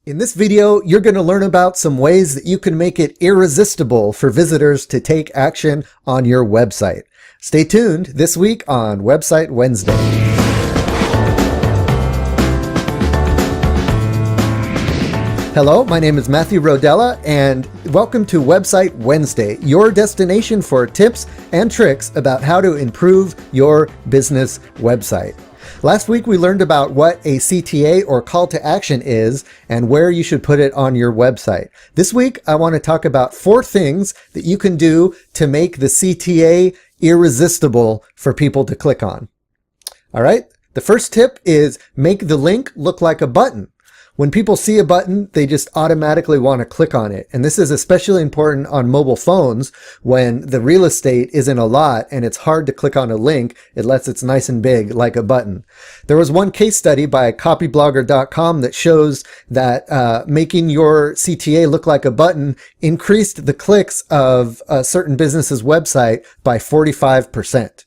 In this video, you're going to learn about some ways that you can make it irresistible for visitors to take action on your website. Stay tuned this week on Website Wednesday. Hello, my name is Matthew Rodella, and welcome to Website Wednesday, your destination for tips and tricks about how to improve your business website. Last week, we learned about what a CTA or call to action is and where you should put it on your website. This week, I want to talk about 4 things that you can do to make the CTA irresistible for people to click on. All right. The first tip is make the link look like a button. When people see a button, they just automatically want to click on it. And this is especially important on mobile phones when the real estate isn't a lot and it's hard to click on a link unless it's nice and big like a button. There was one case study by copyblogger.com that shows that making your CTA look like a button increased the clicks of a certain business's website by 45%.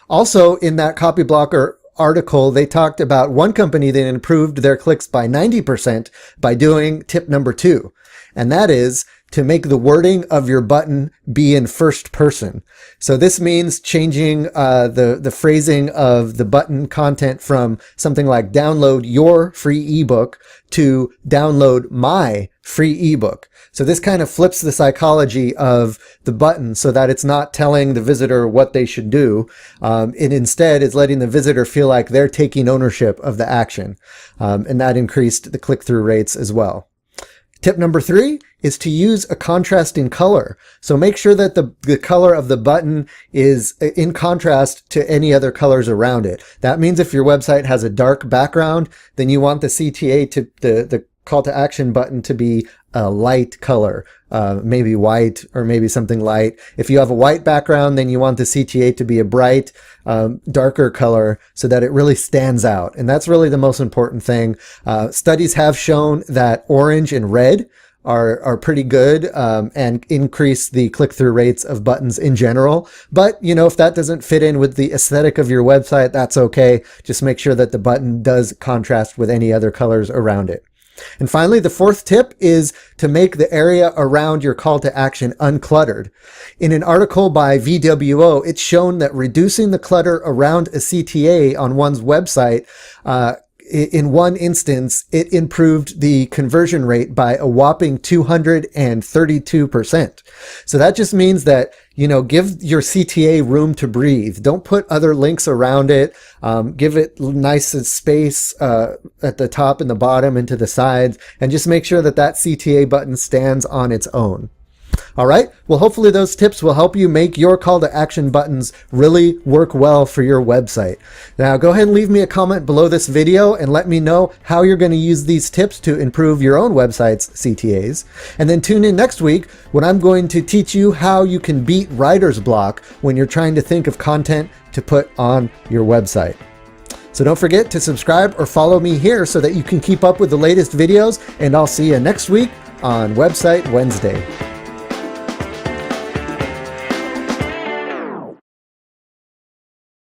Also, in that Copyblogger article, they talked about one company that improved their clicks by 90% by doing tip number 2. And that is to make the wording of your button be in first person. So this means changing the phrasing of the button content from something like download your free ebook to download my free ebook. So this kind of flips the psychology of the button so that it's not telling the visitor what they should do. It instead is letting the visitor feel like they're taking ownership of the action. And that increased the click-through rates as well. Tip number 3 is to use a contrasting color. So make sure that the color of the button is in contrast to any other colors around it. That means if your website has a dark background, then you want the CTA to the call to action button to be a light color, maybe white or maybe something light. If you have a white background, then you want the CTA to be a bright, darker color so that it really stands out. And that's really the most important thing. Studies have shown that orange and red are pretty good and increase the click-through rates of buttons in general. But, you know, if that doesn't fit in with the aesthetic of your website, that's okay. Just make sure that the button does contrast with any other colors around it. And finally, the 4th tip is to make the area around your call to action uncluttered. In an article by VWO, it's shown that reducing the clutter around a CTA on one's website, in one instance, it improved the conversion rate by a whopping 232%. So that just means that, you know, give your CTA room to breathe. Don't put other links around it. Give it nice space at the top and the bottom and to the sides, and just make sure that that CTA button stands on its own. All right. Well, hopefully those tips will help you make your call to action buttons really work well for your website. Now, go ahead and leave me a comment below this video and let me know how you're going to use these tips to improve your own website's CTAs. And then tune in next week when I'm going to teach you how you can beat writer's block when you're trying to think of content to put on your website. So don't forget to subscribe or follow me here so that you can keep up with the latest videos, and I'll see you next week on Website Wednesday.